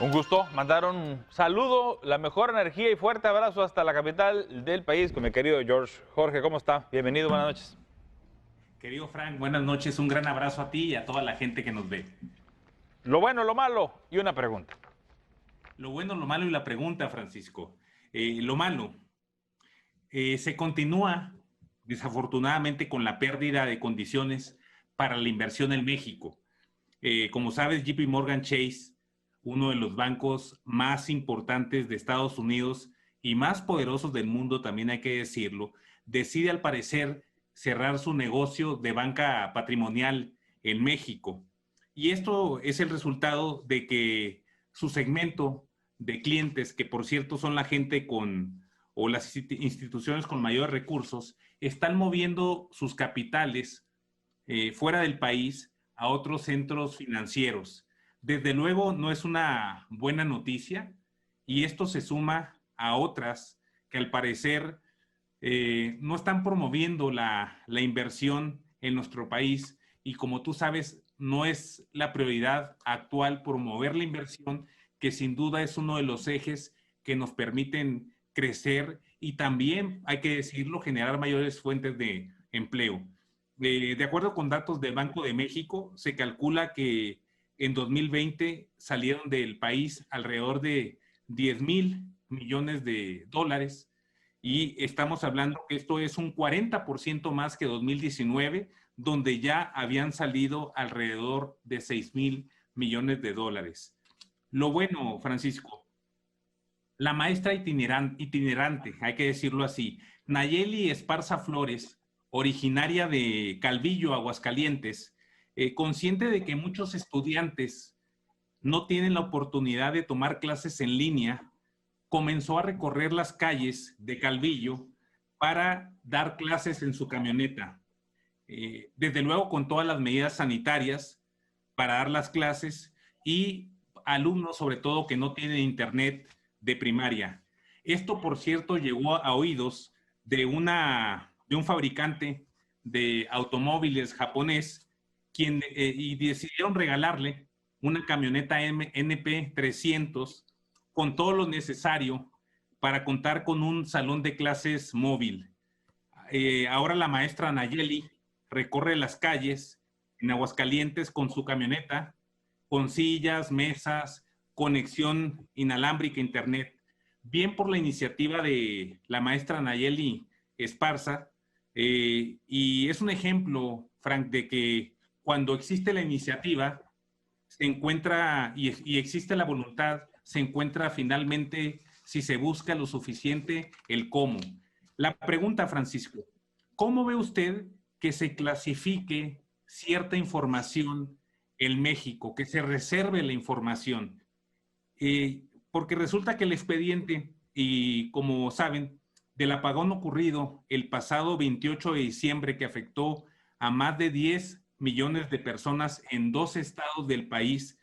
Un gusto, mandar un saludo, la mejor energía y fuerte abrazo hasta la capital del país con mi querido George. Jorge, ¿cómo está? Bienvenido, buenas noches. Querido Frank, buenas noches, un gran abrazo a ti y a toda la gente que nos ve. Lo bueno, lo malo y una pregunta. Lo bueno, lo malo y la pregunta, Francisco. Lo malo, se continúa desafortunadamente con la pérdida de condiciones para la inversión en México. Como sabes, JP Morgan Chase, uno de los bancos más importantes de Estados Unidos y más poderosos del mundo, también hay que decirlo, decide al parecer cerrar su negocio de banca patrimonial en México. Y esto es el resultado de que su segmento de clientes, que por cierto son la gente o las instituciones con mayores recursos, están moviendo sus capitales fuera del país a otros centros financieros. Desde luego no es una buena noticia y esto se suma a otras que al parecer no están promoviendo la inversión en nuestro país y como tú sabes, no es la prioridad actual promover la inversión, que sin duda es uno de los ejes que nos permiten crecer y también, hay que decirlo, generar mayores fuentes de empleo. De acuerdo con datos del Banco de México, se calcula que en 2020 salieron del país alrededor de 10,000 millones de dólares y estamos hablando que esto es un 40% más que 2019, donde ya habían salido alrededor de 6,000 millones de dólares. Lo bueno, Francisco, la maestra itinerante, hay que decirlo así, Nayeli Esparza Flores, originaria de Calvillo, Aguascalientes, consciente de que muchos estudiantes no tienen la oportunidad de tomar clases en línea, comenzó a recorrer las calles de Calvillo para dar clases en su camioneta. Desde luego con todas las medidas sanitarias para dar las clases y alumnos sobre todo que no tienen internet de primaria. Esto, por cierto, llegó a oídos de un fabricante de automóviles japonés y decidieron regalarle una camioneta NP300 con todo lo necesario para contar con un salón de clases móvil. Ahora la maestra Nayeli recorre las calles en Aguascalientes con su camioneta, con sillas, mesas, conexión inalámbrica a internet. Bien por la iniciativa de la maestra Nayeli Esparza, y es un ejemplo, Frank, de que cuando existe la iniciativa, se encuentra y existe la voluntad, se encuentra finalmente, si se busca lo suficiente, el cómo. La pregunta, Francisco, ¿cómo ve usted que se clasifique cierta información en México, que se reserve la información? Porque resulta que el expediente, y como saben, del apagón ocurrido el pasado 28 de diciembre que afectó a más de 10 millones de personas en 2 estados del país,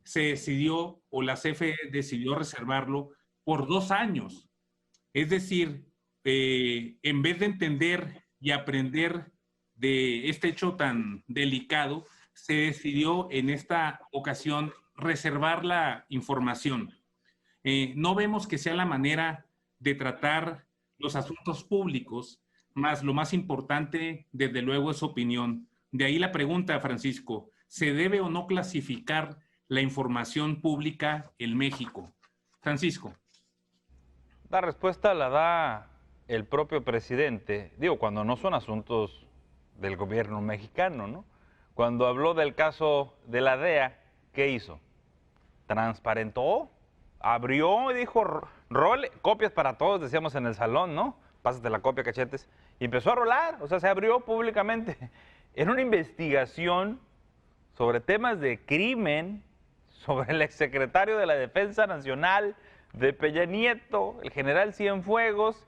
se decidió, o la CFE decidió reservarlo por 2 años. Es decir, en vez de entender y aprender de este hecho tan delicado, se decidió en esta ocasión reservar la información. No vemos que sea la manera de tratar los asuntos públicos, más lo más importante, desde luego, es su opinión. De ahí la pregunta, Francisco, ¿se debe o no clasificar la información pública en México? Francisco. La respuesta la da el propio presidente, digo, cuando no son asuntos del gobierno mexicano, ¿no? Cuando habló del caso de la DEA, ¿qué hizo? Transparentó, abrió y dijo, role, copias para todos, decíamos en el salón, ¿no? Pásate la copia, cachetes. Y empezó a rolar, o sea, se abrió públicamente. Era una investigación sobre temas de crimen, sobre el exsecretario de la Defensa Nacional de Peña Nieto, el general Cienfuegos,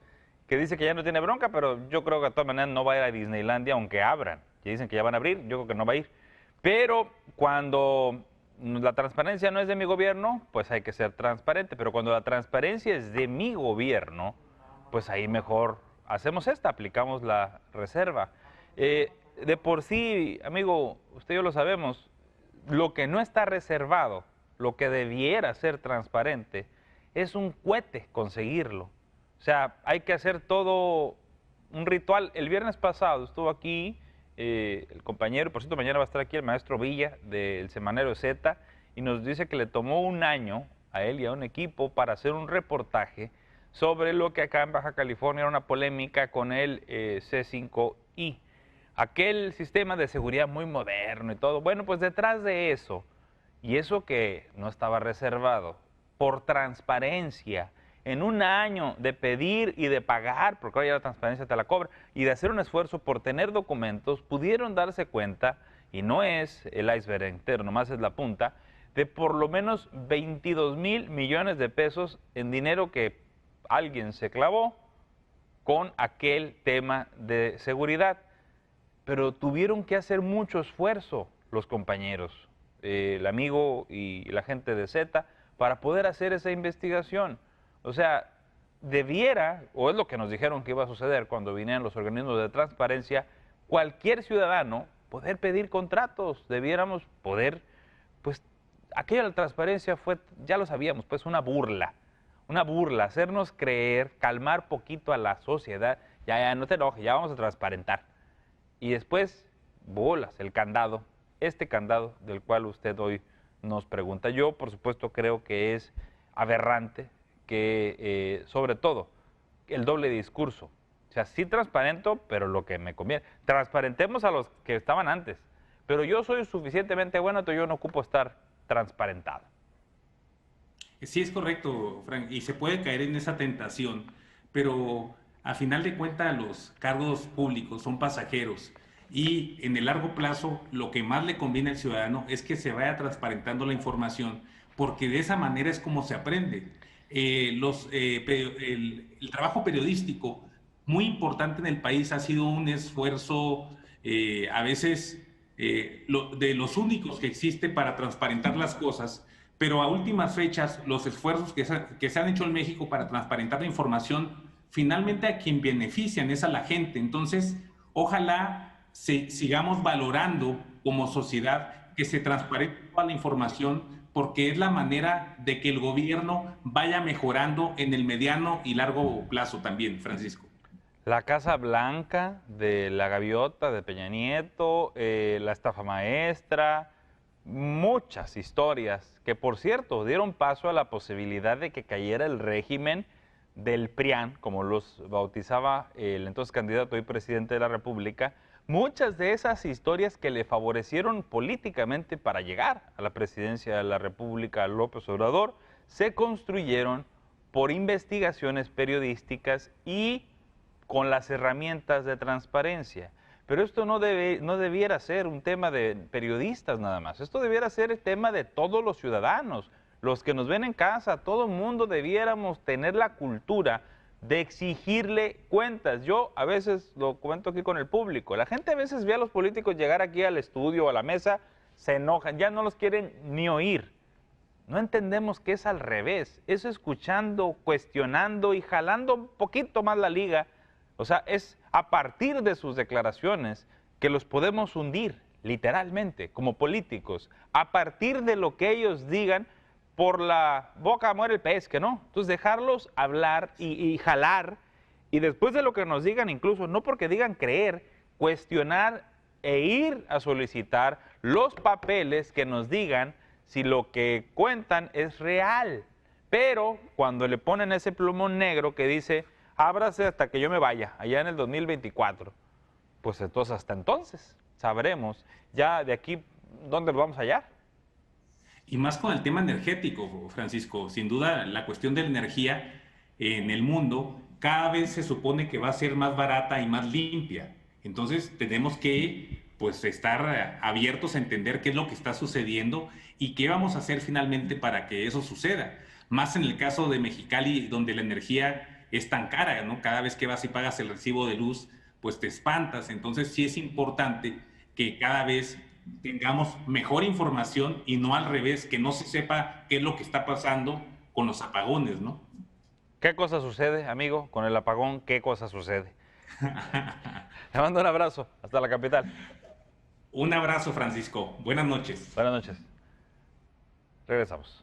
que dice que ya no tiene bronca, pero yo creo que de todas maneras no va a ir a Disneylandia, aunque abran. Ya dicen que ya van a abrir, yo creo que no va a ir. Pero cuando la transparencia no es de mi gobierno, pues hay que ser transparente. Pero cuando la transparencia es de mi gobierno, pues ahí mejor hacemos aplicamos la reserva. De por sí, amigo, usted y yo lo sabemos, lo que no está reservado, lo que debiera ser transparente, es un cohete conseguirlo. O sea, hay que hacer todo un ritual. El viernes pasado estuvo aquí el compañero, por cierto, mañana va a estar aquí el maestro Villa del Semanero Z, y nos dice que le tomó un año a él y a un equipo para hacer un reportaje sobre lo que acá en Baja California era una polémica con el C5I, aquel sistema de seguridad muy moderno y todo. Bueno, pues detrás de eso, y eso que no estaba reservado, por transparencia, en un año de pedir y de pagar, porque ahora ya la transparencia te la cobra, y de hacer un esfuerzo por tener documentos, pudieron darse cuenta, y no es el iceberg entero, nomás es la punta, de por lo menos 22,000 millones de pesos en dinero que alguien se clavó con aquel tema de seguridad. Pero tuvieron que hacer mucho esfuerzo los compañeros, el amigo y la gente de Z, para poder hacer esa investigación. O sea, debiera, o es lo que nos dijeron que iba a suceder cuando vinieran los organismos de transparencia, cualquier ciudadano poder pedir contratos, debiéramos poder, pues, aquella de la transparencia fue, ya lo sabíamos, pues una burla, hacernos creer, calmar poquito a la sociedad, ya, no te enojes, ya vamos a transparentar. Y después, bolas, el candado, este candado del cual usted hoy nos pregunta. Yo, por supuesto, creo que es aberrante que, sobre todo, el doble discurso. O sea, sí transparento, pero lo que me conviene. Transparentemos a los que estaban antes. Pero yo soy suficientemente bueno, entonces yo no ocupo estar transparentado. Sí, es correcto, Frank, y se puede caer en esa tentación, pero a final de cuentas los cargos públicos son pasajeros y en el largo plazo lo que más le conviene al ciudadano es que se vaya transparentando la información, porque de esa manera es como se aprende. El trabajo periodístico, muy importante en el país, ha sido un esfuerzo a veces de los únicos que existe para transparentar las cosas, pero a últimas fechas los esfuerzos que se han hecho en México para transparentar la información, finalmente a quien benefician es a la gente. Entonces, ojalá sigamos valorando como sociedad que se transparente toda la información, porque es la manera de que el gobierno vaya mejorando en el mediano y largo plazo también, Francisco. La Casa Blanca de la Gaviota, de Peña Nieto, la estafa maestra, muchas historias que, por cierto, dieron paso a la posibilidad de que cayera el régimen del PRIAN, como los bautizaba el entonces candidato y presidente de la República. Muchas de esas historias que le favorecieron políticamente para llegar a la presidencia de la República, López Obrador, se construyeron por investigaciones periodísticas y con las herramientas de transparencia. Pero esto no debiera ser un tema de periodistas nada más. Esto debiera ser el tema de todos los ciudadanos, los que nos ven en casa. Todo el mundo debiéramos tener la cultura de exigirle cuentas. Yo a veces lo comento aquí con el público. La gente a veces ve a los políticos llegar aquí al estudio o a la mesa, se enojan, ya no los quieren ni oír. No entendemos que es al revés. Es escuchando, cuestionando y jalando un poquito más la liga. O sea, es a partir de sus declaraciones que los podemos hundir, literalmente, como políticos. A partir de lo que ellos digan, por la boca muere el pez, que no. Entonces, dejarlos hablar y jalar, y después de lo que nos digan, incluso, no porque digan creer, cuestionar e ir a solicitar los papeles que nos digan si lo que cuentan es real. Pero cuando le ponen ese plumón negro que dice, ábrase hasta que yo me vaya, allá en el 2024, pues entonces hasta entonces sabremos ya de aquí dónde lo vamos a hallar. Y más con el tema energético, Francisco. Sin duda, la cuestión de la energía en el mundo cada vez se supone que va a ser más barata y más limpia. Entonces, tenemos que pues estar abiertos a entender qué es lo que está sucediendo y qué vamos a hacer finalmente para que eso suceda. Más en el caso de Mexicali, donde la energía es tan cara, ¿no? Cada vez que vas y pagas el recibo de luz, pues te espantas. Entonces, sí es importante que cada vez tengamos mejor información y no al revés, que no se sepa qué es lo que está pasando con los apagones, ¿no? ¿Qué cosa sucede, amigo, con el apagón? ¿Qué cosa sucede? Le mando un abrazo, hasta la capital. Un abrazo, Francisco. Buenas noches. Buenas noches. Regresamos.